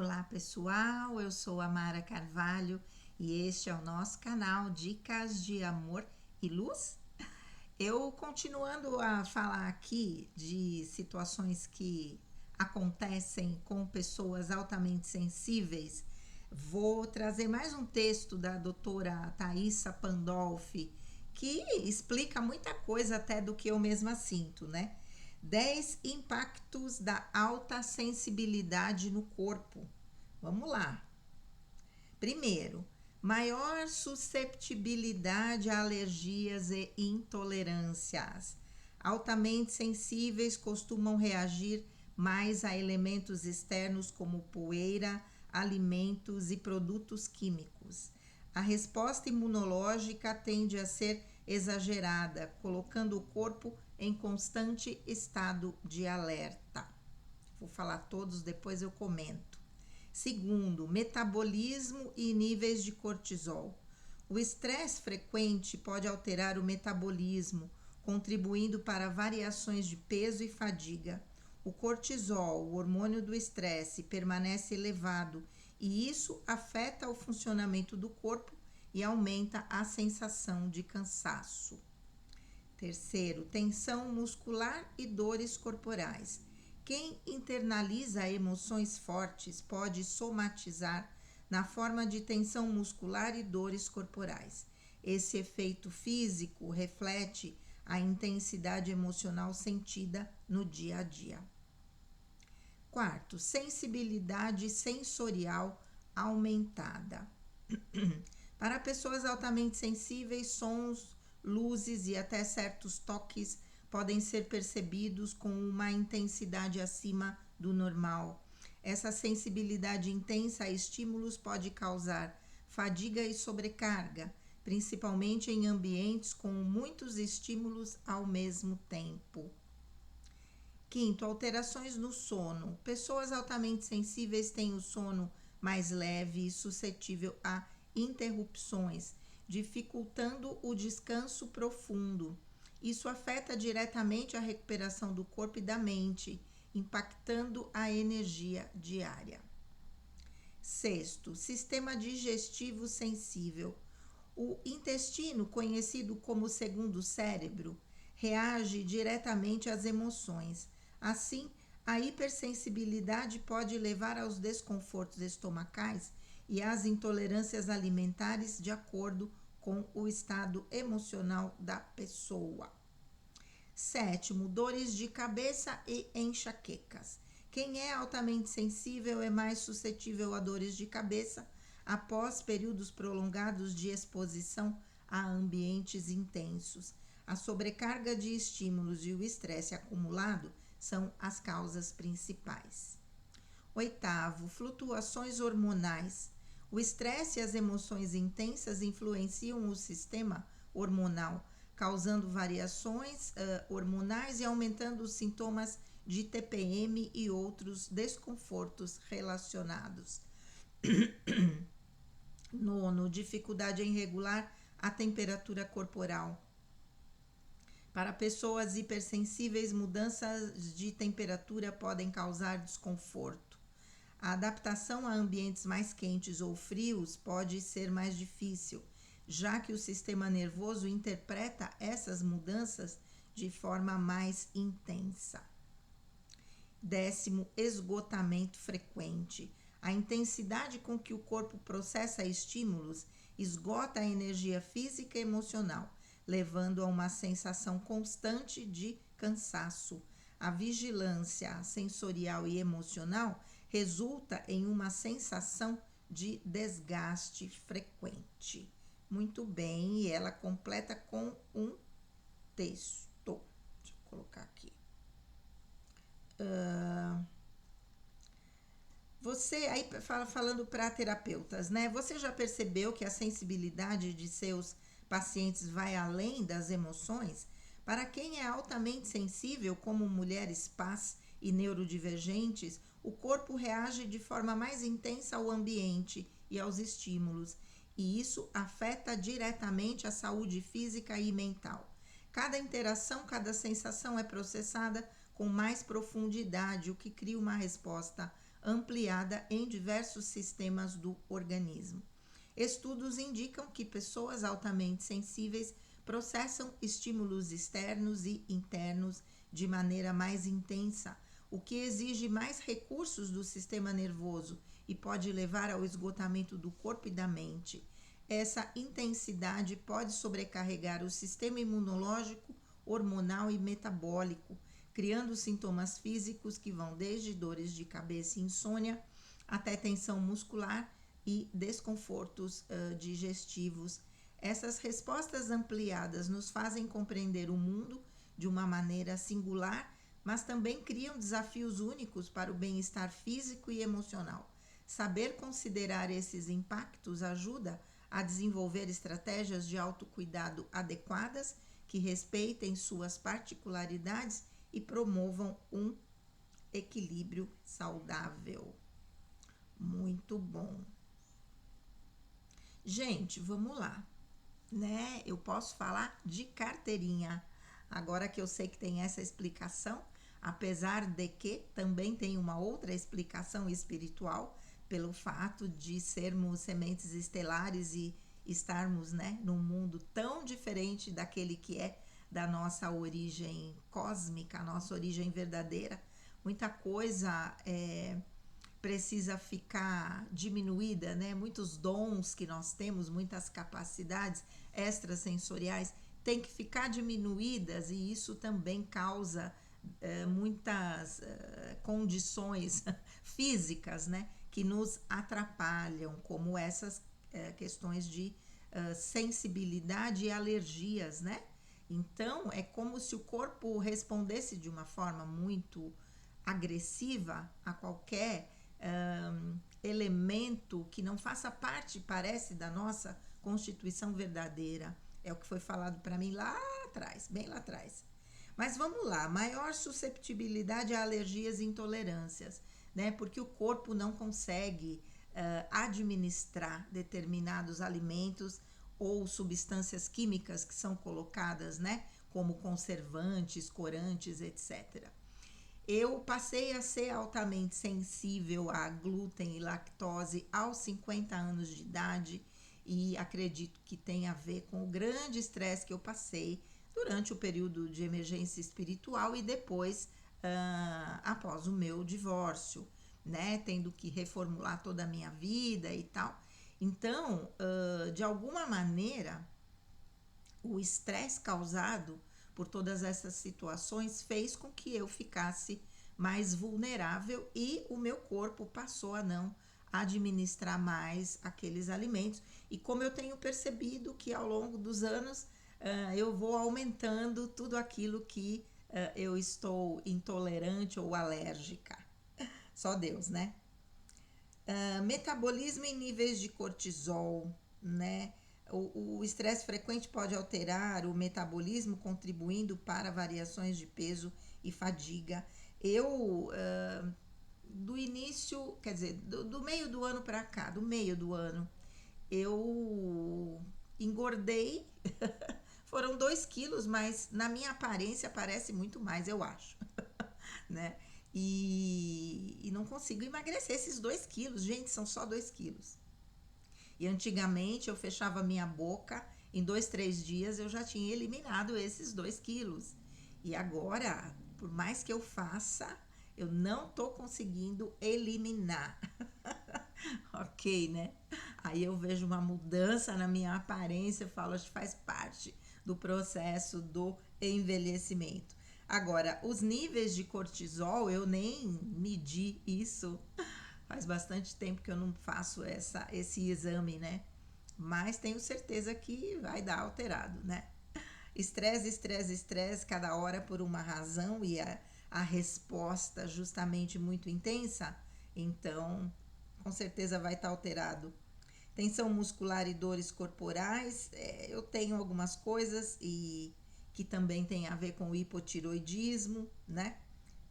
Olá pessoal, eu sou a Mara Carvalho e este é o nosso canal Dicas de Amor e Luz. Eu continuando a falar aqui de situações que acontecem com pessoas altamente sensíveis, vou trazer mais um texto da doutora Thaisa Pandolfi que explica muita coisa até do que eu mesma sinto, né? 10 impactos da alta sensibilidade no corpo. Vamos lá. Primeiro, maior susceptibilidade a alergias e intolerâncias. Altamente sensíveis costumam reagir mais a elementos externos como poeira, alimentos e produtos químicos. A resposta imunológica tende a ser exagerada, colocando o corpo em constante estado de alerta. Vou falar todos, depois eu comento. Segundo, metabolismo e níveis de cortisol. O estresse frequente pode alterar o metabolismo, contribuindo para variações de peso e fadiga. O cortisol, o hormônio do estresse, permanece elevado e isso afeta o funcionamento do corpo e aumenta a sensação de cansaço. Terceiro, tensão muscular e dores corporais. Quem internaliza emoções fortes pode somatizar na forma de tensão muscular e dores corporais. Esse efeito físico reflete a intensidade emocional sentida no dia a dia. Quarto, sensibilidade sensorial aumentada. Para pessoas altamente sensíveis, sons, luzes e até certos toques podem ser percebidos com uma intensidade acima do normal. Essa sensibilidade intensa a estímulos pode causar fadiga e sobrecarga, principalmente em ambientes com muitos estímulos ao mesmo tempo. Quinto, alterações no sono. Pessoas altamente sensíveis têm o sono mais leve e suscetível a interrupções, dificultando o descanso profundo. Isso afeta diretamente a recuperação do corpo e da mente, impactando a energia diária. Sexto, sistema digestivo sensível. O intestino, conhecido como segundo cérebro, reage diretamente às emoções. Assim, a hipersensibilidade pode levar aos desconfortos estomacais e às intolerâncias alimentares de acordo com o estado emocional da pessoa. Sétimo, dores de cabeça e enxaquecas. Quem é altamente sensível é mais suscetível a dores de cabeça após períodos prolongados de exposição a ambientes intensos. A sobrecarga de estímulos e o estresse acumulado são as causas principais. Oitavo, flutuações hormonais. O estresse e as emoções intensas influenciam o sistema hormonal, causando variações hormonais e aumentando os sintomas de TPM e outros desconfortos relacionados. Nono, dificuldade em regular a temperatura corporal. Para pessoas hipersensíveis, mudanças de temperatura podem causar desconforto. A adaptação a ambientes mais quentes ou frios pode ser mais difícil, já que o sistema nervoso interpreta essas mudanças de forma mais intensa. Décimo, esgotamento frequente. A intensidade com que o corpo processa estímulos esgota a energia física e emocional, levando a uma sensação constante de cansaço. A vigilância sensorial e emocional resulta em uma sensação de desgaste frequente. Muito bem, e ela completa com um texto. Deixa eu colocar aqui. Você aí falando para terapeutas, né? Você já percebeu que a sensibilidade de seus pacientes vai além das emoções? Para quem é altamente sensível, como mulheres pás e neurodivergentes, o corpo reage de forma mais intensa ao ambiente e aos estímulos, e isso afeta diretamente a saúde física e mental. Cada interação, cada sensação é processada com mais profundidade, o que cria uma resposta ampliada em diversos sistemas do organismo. Estudos indicam que pessoas altamente sensíveis processam estímulos externos e internos de maneira mais intensa, o que exige mais recursos do sistema nervoso e pode levar ao esgotamento do corpo e da mente. Essa intensidade pode sobrecarregar o sistema imunológico, hormonal e metabólico, criando sintomas físicos que vão desde dores de cabeça e insônia até tensão muscular e desconfortos digestivos. Essas respostas ampliadas nos fazem compreender o mundo de uma maneira singular, mas também criam desafios únicos para o bem-estar físico e emocional. Saber considerar esses impactos ajuda a desenvolver estratégias de autocuidado adequadas que respeitem suas particularidades e promovam um equilíbrio saudável. Muito bom. Gente, vamos lá, né? Eu posso falar de carteirinha. Agora que eu sei que tem essa explicação, apesar de que também tem uma outra explicação espiritual, pelo fato de sermos sementes estelares e estarmos, né, num mundo tão diferente daquele que é da nossa origem cósmica, a nossa origem verdadeira. Muita coisa precisa ficar diminuída, né? Muitos dons que nós temos, muitas capacidades extrasensoriais têm que ficar diminuídas, e isso também causa muitas condições físicas, né, que nos atrapalham, como essas questões de sensibilidade e alergias, né? Então, é como se o corpo respondesse de uma forma muito agressiva a qualquer elemento que não faça parte, parece, da nossa constituição verdadeira. É o que foi falado para mim lá atrás, bem lá atrás. Mas vamos lá, maior susceptibilidade a alergias e intolerâncias, né? Porque o corpo não consegue administrar determinados alimentos ou substâncias químicas que são colocadas, né? Como conservantes, corantes, etc. Eu passei a ser altamente sensível a glúten e lactose aos 50 anos de idade, e acredito que tem a ver com o grande estresse que eu passei durante o período de emergência espiritual e depois após o meu divórcio, né? Tendo que reformular toda a minha vida e tal. Então, de alguma maneira, o estresse causado por todas essas situações fez com que eu ficasse mais vulnerável e o meu corpo passou a não administrar mais aqueles alimentos. E como eu tenho percebido que ao longo dos anos eu vou aumentando tudo aquilo que eu estou intolerante ou alérgica. Só Deus, né? Metabolismo em níveis de cortisol, né? O estresse frequente pode alterar o metabolismo, contribuindo para variações de peso e fadiga. Eu, do início, quer dizer, do meio do ano para cá, do meio do ano, eu engordei. Foram 2 quilos, mas na minha aparência parece muito mais, eu acho, né? E não consigo emagrecer esses 2 quilos. Gente, são só 2 quilos. E antigamente eu fechava minha boca, em 2, 3 dias eu já tinha eliminado esses 2 quilos. E agora, por mais que eu faça, eu não tô conseguindo eliminar. Ok, né? Aí eu vejo uma mudança na minha aparência, eu falo, acho que faz parte do processo do envelhecimento. Agora, os níveis de cortisol, eu nem medi isso. Faz bastante tempo que eu não faço esse exame, né? Mas tenho certeza que vai dar alterado, né? Estresse, estresse, estresse, cada hora por uma razão, e a resposta justamente muito intensa, então com certeza vai estar alterado. Tensão muscular e dores corporais, eu tenho algumas coisas e que também tem a ver com o hipotiroidismo, né?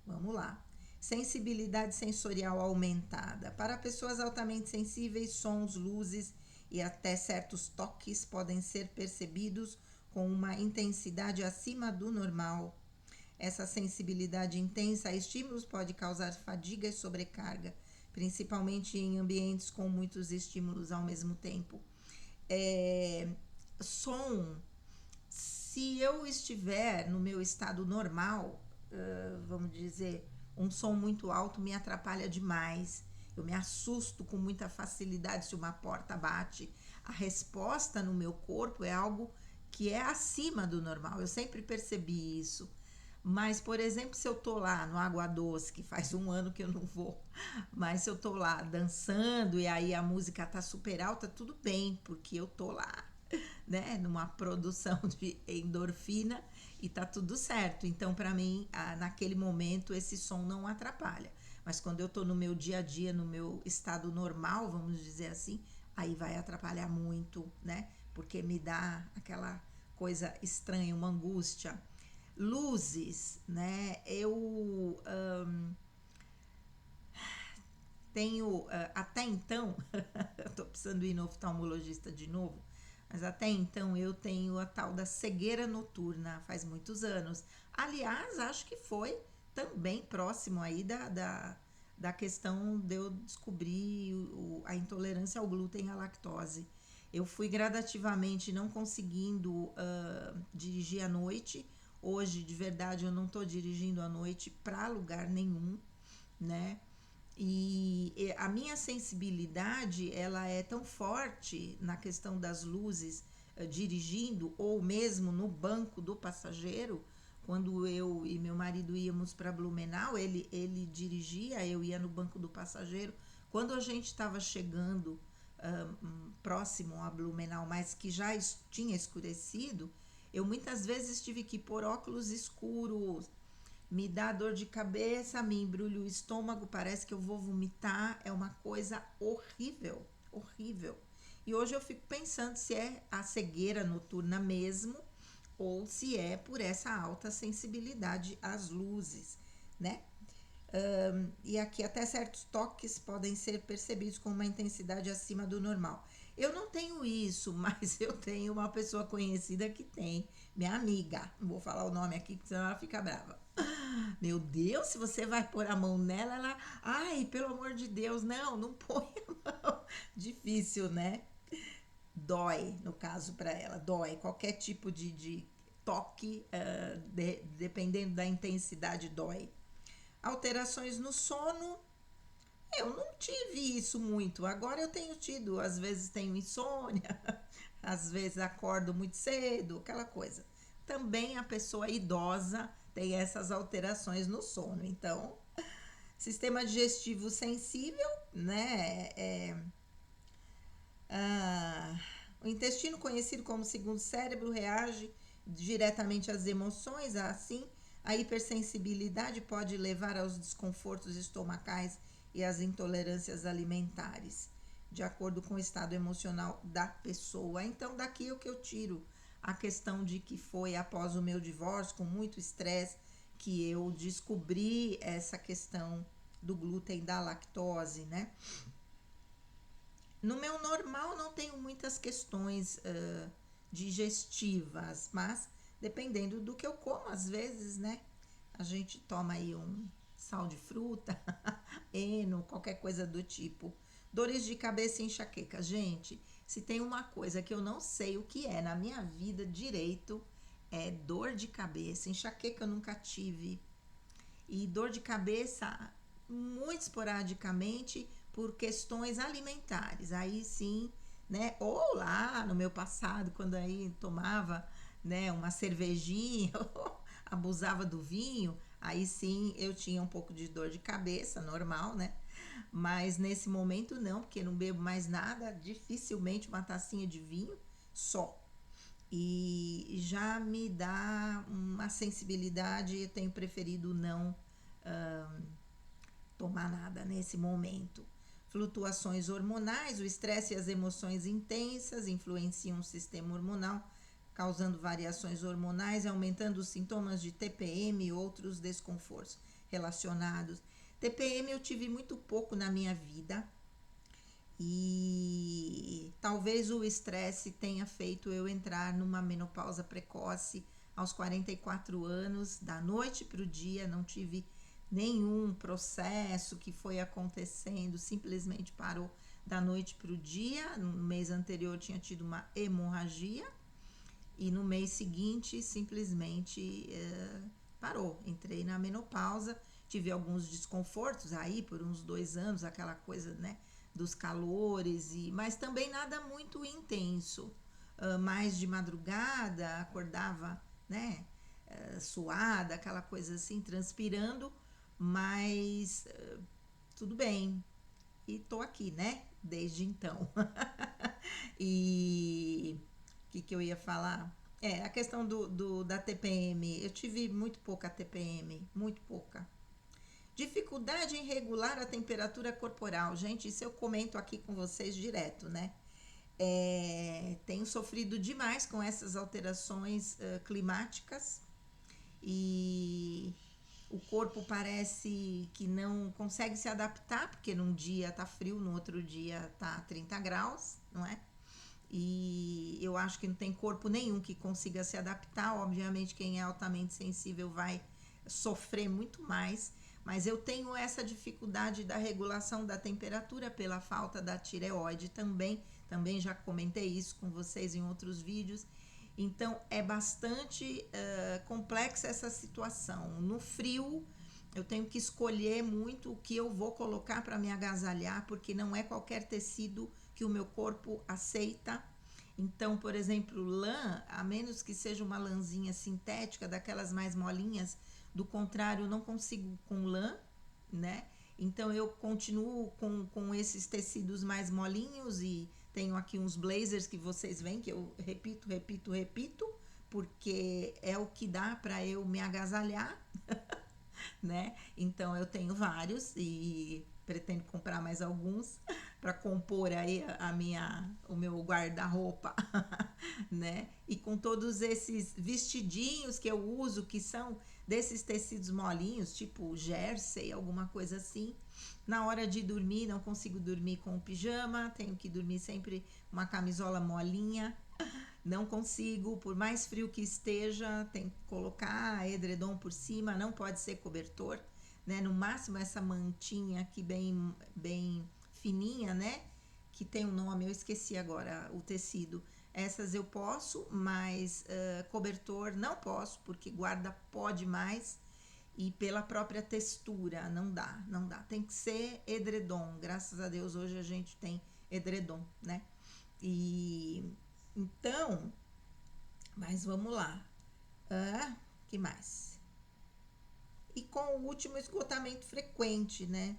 Vamos lá. Sensibilidade sensorial aumentada. Para pessoas altamente sensíveis, sons, luzes e até certos toques podem ser percebidos com uma intensidade acima do normal. Essa sensibilidade intensa a estímulos pode causar fadiga e sobrecarga, principalmente em ambientes com muitos estímulos ao mesmo tempo. É, som, se eu estiver no meu estado normal, vamos dizer, um som muito alto me atrapalha demais. Eu me assusto com muita facilidade se uma porta bate. A resposta no meu corpo é algo que é acima do normal. Eu sempre percebi isso. Mas, por exemplo, se eu tô lá no Água Doce, que faz um ano que eu não vou, mas se eu tô lá dançando e aí a música tá super alta, tudo bem, porque eu tô lá, né, numa produção de endorfina e tá tudo certo. Então, para mim, naquele momento, esse som não atrapalha. Mas quando eu tô no meu dia a dia, no meu estado normal, vamos dizer assim, aí vai atrapalhar muito, né? Porque me dá aquela coisa estranha, uma angústia. Luzes, né? Eu tenho, até então, eu tô precisando ir no oftalmologista de novo, mas até então eu tenho a tal da cegueira noturna, faz muitos anos. Aliás, acho que foi também próximo aí da questão de eu descobrir a intolerância ao glúten e à lactose. Eu fui gradativamente não conseguindo dirigir à noite. Hoje, de verdade, eu não estou dirigindo à noite para lugar nenhum, né? E a minha sensibilidade, ela é tão forte na questão das luzes, dirigindo ou mesmo no banco do passageiro. Quando eu e meu marido íamos para Blumenau, ele dirigia, eu ia no banco do passageiro. Quando a gente estava chegando próximo a Blumenau, mas que já tinha escurecido, eu muitas vezes tive que pôr óculos escuros. Me dá dor de cabeça, me embrulha o estômago, parece que eu vou vomitar. É uma coisa horrível, horrível. E hoje eu fico pensando se é a cegueira noturna mesmo ou se é por essa alta sensibilidade às luzes, né? E aqui até certos toques podem ser percebidos com uma intensidade acima do normal. Eu não tenho isso, mas eu tenho uma pessoa conhecida que tem, minha amiga. Não vou falar o nome aqui, porque senão ela fica brava. Meu Deus, se você vai pôr a mão nela, ela. Ai, pelo amor de Deus, não põe a mão. Difícil, né? Dói, no caso, para ela, dói. Qualquer tipo de toque, dependendo da intensidade, dói. Alterações no sono, eu não tive isso muito. Agora eu tenho tido, às vezes tenho insônia, às vezes acordo muito cedo, aquela coisa. Também a pessoa idosa tem essas alterações no sono. Então, sistema digestivo sensível, né? Ah, o intestino, conhecido como segundo cérebro, reage diretamente às emoções. Assim, a hipersensibilidade pode levar aos desconfortos estomacais e às intolerâncias alimentares, de acordo com o estado emocional da pessoa. Então, daqui é o que eu tiro a questão de que foi após o meu divórcio, com muito estresse, que eu descobri essa questão do glúten, da lactose, né? No meu normal não tenho muitas questões digestivas, mas dependendo do que eu como, às vezes, né? A gente toma aí um sal de fruta, eno, qualquer coisa do tipo. Dores de cabeça e enxaqueca. Gente, se tem uma coisa que eu não sei o que é na minha vida direito, é dor de cabeça. Enxaqueca eu nunca tive. E dor de cabeça muito esporadicamente por questões alimentares. Aí sim, né? Ou lá no meu passado, quando aí tomava, né, uma cervejinha, abusava do vinho, aí sim eu tinha um pouco de dor de cabeça, normal, né? Mas nesse momento não, porque não bebo mais nada, dificilmente uma tacinha de vinho só. E já me dá uma sensibilidade, eu tenho preferido não tomar nada nesse momento. Flutuações hormonais, o estresse e as emoções intensas influenciam o sistema hormonal, causando variações hormonais e aumentando os sintomas de TPM e outros desconfortos relacionados. TPM eu tive muito pouco na minha vida e talvez o estresse tenha feito eu entrar numa menopausa precoce aos 44 anos, da noite para o dia, não tive nenhum processo que foi acontecendo simplesmente parou da noite para o dia. No mês anterior tinha tido uma hemorragia e no mês seguinte simplesmente parou. Entrei na menopausa, tive alguns desconfortos aí por uns 2 anos, aquela coisa, né, dos calores, mas também nada muito intenso. Mais de madrugada, acordava, né, suada, aquela coisa assim, transpirando, mas tudo bem. E tô aqui, né, desde então. E que eu ia falar? A questão da TPM. Eu tive muito pouca TPM, muito pouca. Dificuldade em regular a temperatura corporal. Gente, isso eu comento aqui com vocês direto, né? Tenho sofrido demais com essas alterações climáticas e o corpo parece que não consegue se adaptar, porque num dia tá frio, no outro dia tá 30 graus, não é? E eu acho que não tem corpo nenhum que consiga se adaptar. Obviamente, quem é altamente sensível vai sofrer muito mais, mas eu tenho essa dificuldade da regulação da temperatura pela falta da tireoide também. Também já comentei isso com vocês em outros vídeos. Então é bastante complexa essa situação. No frio, eu tenho que escolher muito o que eu vou colocar para me agasalhar, porque não é qualquer tecido que o meu corpo aceita. Então, por exemplo, lã, a menos que seja uma lãzinha sintética, daquelas mais molinhas, do contrário, eu não consigo com lã, né? Então, eu continuo com esses tecidos mais molinhos e tenho aqui uns blazers que vocês veem, que eu repito, porque é o que dá para eu me agasalhar, né? Então eu tenho vários e pretendo comprar mais alguns para compor aí o meu guarda-roupa, né? E com todos esses vestidinhos que eu uso, que são desses tecidos molinhos, tipo jersey, alguma coisa assim. Na hora de dormir, não consigo dormir com o pijama, tenho que dormir sempre uma camisola molinha. Não consigo, por mais frio que esteja, tem que colocar edredom por cima, não pode ser cobertor, né? No máximo essa mantinha aqui bem fininha, né? Que tem um nome, eu esqueci agora o tecido. Essas eu posso, mas cobertor não posso, porque guarda pó demais e pela própria textura, não dá, não dá. Tem que ser edredom. Graças a Deus hoje a gente tem edredom, né? E então, mas vamos lá. Que mais? E com o último, esgotamento frequente, né?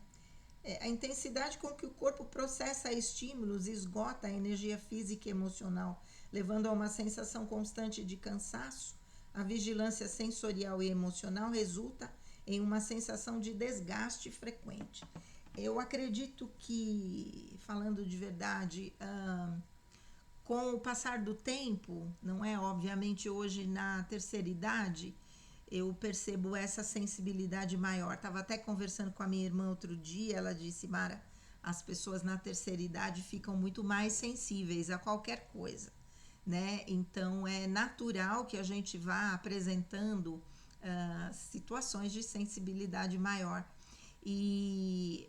A intensidade com que o corpo processa estímulos esgota a energia física e emocional, levando a uma sensação constante de cansaço. A vigilância sensorial e emocional resulta em uma sensação de desgaste frequente. Eu acredito que, falando de verdade, com o passar do tempo, não é? Obviamente hoje na terceira idade, eu percebo essa sensibilidade maior. Estava até conversando com a minha irmã outro dia, ela disse, Mara, as pessoas na terceira idade ficam muito mais sensíveis a qualquer coisa, né? Então é natural que a gente vá apresentando situações de sensibilidade maior. E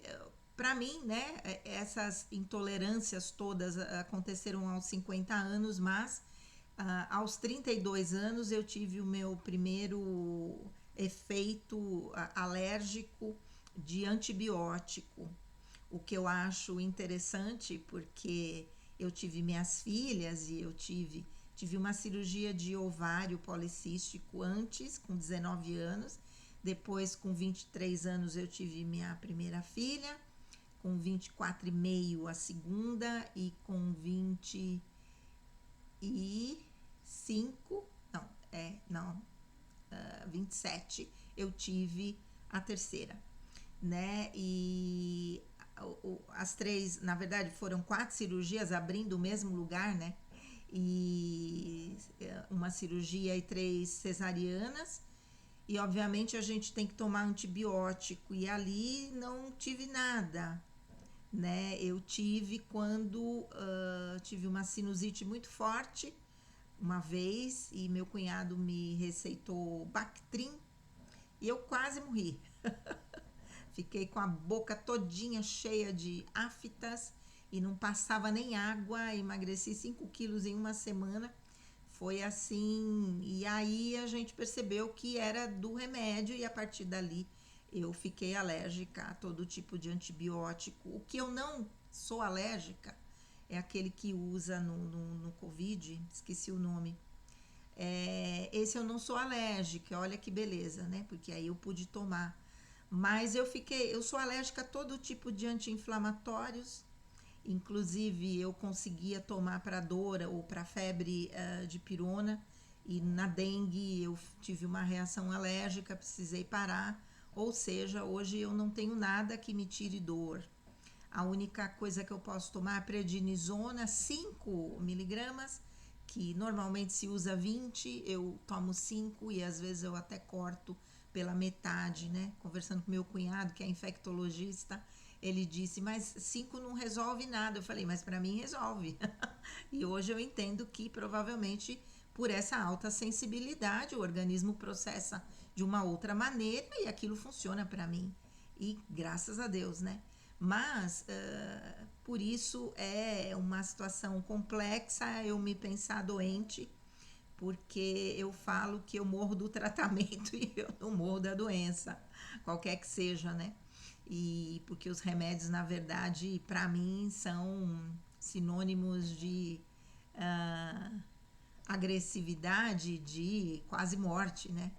para mim, né, essas intolerâncias todas aconteceram aos 50 anos, mas aos 32 anos eu tive o meu primeiro efeito alérgico de antibiótico, o que eu acho interessante porque eu tive minhas filhas e eu tive uma cirurgia de ovário policístico antes, com 19 anos, depois com 23 anos eu tive minha primeira filha, com 24 e meio a segunda e com 25, não, 27 eu tive a terceira, né? E as três, na verdade, foram 4 cirurgias abrindo o mesmo lugar, né? E uma cirurgia e 3 cesarianas. E obviamente a gente tem que tomar antibiótico e ali não tive nada, né? Eu tive quando tive uma sinusite muito forte uma vez e meu cunhado me receitou Bactrim e eu quase morri. Fiquei com a boca todinha cheia de aftas e não passava nem água, emagreci 5 quilos em uma semana. Foi assim, e aí a gente percebeu que era do remédio e a partir dali eu fiquei alérgica a todo tipo de antibiótico. O que eu não sou alérgica é aquele que usa no Covid, esqueci o nome. Esse eu não sou alérgica, olha que beleza, né? Porque aí eu pude tomar. Mas eu sou alérgica a todo tipo de anti-inflamatórios. Inclusive, eu conseguia tomar para dor ou para febre de pirona. E na dengue eu tive uma reação alérgica, precisei parar. Ou seja, hoje eu não tenho nada que me tire dor. A única coisa que eu posso tomar é prednisona, 5 miligramas, que normalmente se usa 20, eu tomo 5 e às vezes eu até corto pela metade, né? Conversando com meu cunhado, que é infectologista, ele disse, mas 5 não resolve nada. Eu falei, mas para mim resolve. E hoje eu entendo que provavelmente por essa alta sensibilidade o organismo processa de uma outra maneira e aquilo funciona para mim. E graças a Deus, né? Mas por isso é uma situação complexa eu me pensar doente, porque eu falo que eu morro do tratamento e eu não morro da doença, qualquer que seja, né? E porque os remédios, na verdade, para mim, são sinônimos de uh, agressividade, de quase morte, né?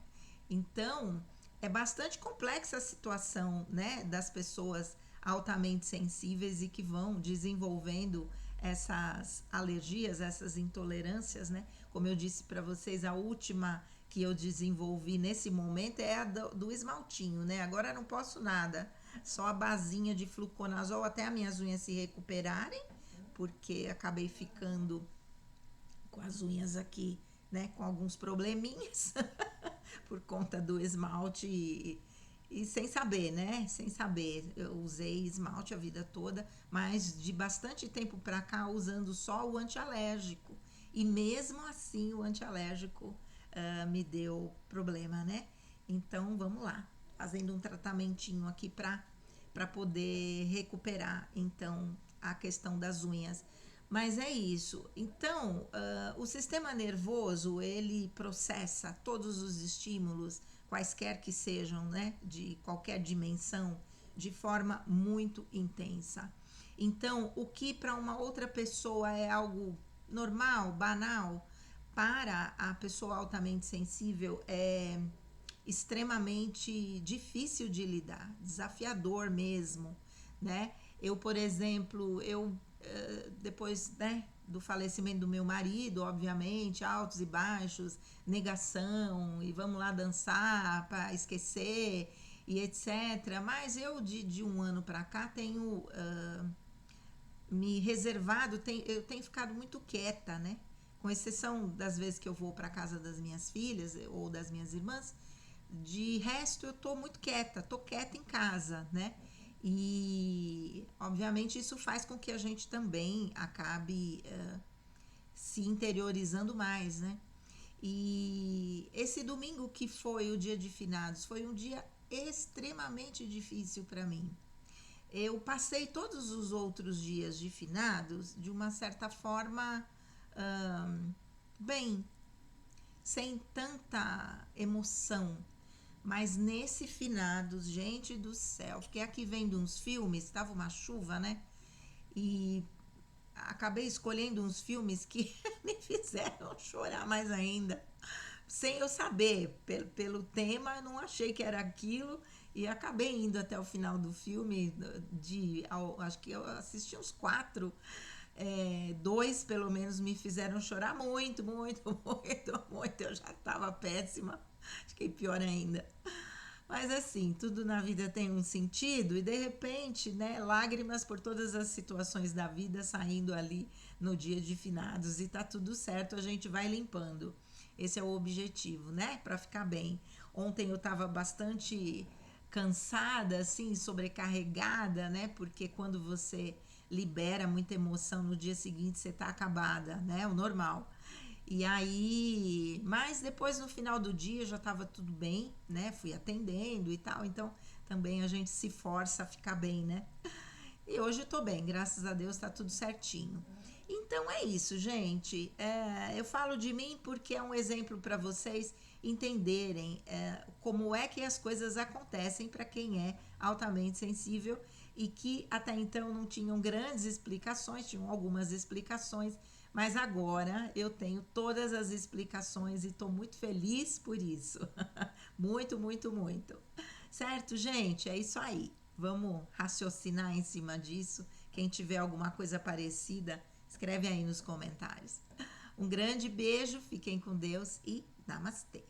Então, é bastante complexa a situação, né, das pessoas altamente sensíveis e que vão desenvolvendo essas alergias, essas intolerâncias, né? Como eu disse para vocês, a última que eu desenvolvi nesse momento é a do esmaltinho, né? Agora não posso nada, só a basinha de fluconazol até as minhas unhas se recuperarem, porque acabei ficando com as unhas aqui, né, com alguns probleminhas por conta do esmalte e sem saber, né? Sem saber. Eu usei esmalte a vida toda, mas de bastante tempo para cá usando só o antialérgico. E mesmo assim o antialérgico me deu problema, né? Então vamos lá, fazendo um tratamentinho aqui para poder recuperar então a questão das unhas. Mas é isso. Então, o sistema nervoso, ele processa todos os estímulos, quaisquer que sejam, né, de qualquer dimensão, de forma muito intensa. Então, o que para uma outra pessoa é algo normal, banal, para a pessoa altamente sensível é extremamente difícil de lidar, desafiador mesmo, né? Eu, por exemplo, depois, né, do falecimento do meu marido, obviamente, altos e baixos, negação, e vamos lá dançar para esquecer, e etc. Mas eu, de um ano para cá, tenho me reservado, eu tenho ficado muito quieta, né? Com exceção das vezes que eu vou para casa das minhas filhas ou das minhas irmãs, de resto eu tô muito quieta, tô quieta em casa, né? E obviamente isso faz com que a gente também acabe se interiorizando mais, né? E esse domingo que foi o dia de finados foi um dia extremamente difícil para mim. Eu passei todos os outros dias de finados de uma certa forma bem, sem tanta emoção. Mas nesse finados, gente do céu, fiquei aqui vendo uns filmes, estava uma chuva, né? E acabei escolhendo uns filmes que me fizeram chorar mais ainda. Sem eu saber, pelo tema, eu não achei que era aquilo e acabei indo até o final do filme. Acho que eu assisti uns 4. 2 pelo menos me fizeram chorar muito, muito, muito, muito. Eu já estava péssima, fiquei pior ainda. Mas assim, tudo na vida tem um sentido e de repente, né, lágrimas por todas as situações da vida saindo ali no dia de finados e tá tudo certo, a gente vai limpando. Esse é o objetivo, né, para ficar bem. Ontem eu tava bastante cansada, assim, sobrecarregada, né, porque quando você libera muita emoção no dia seguinte você tá acabada, né, o normal. E aí, mas depois no final do dia já estava tudo bem, né? Fui atendendo e tal, então também a gente se força a ficar bem, né? E hoje eu tô bem, graças a Deus tá tudo certinho. Então é isso, gente. Eu falo de mim porque é um exemplo para vocês entenderem como é que as coisas acontecem para quem é altamente sensível e que até então não tinham grandes explicações, tinham algumas explicações, mas agora eu tenho todas as explicações e estou muito feliz por isso. Muito, muito, muito. Certo, gente? É isso aí. Vamos raciocinar em cima disso. Quem tiver alguma coisa parecida, escreve aí nos comentários. Um grande beijo, fiquem com Deus e namastê.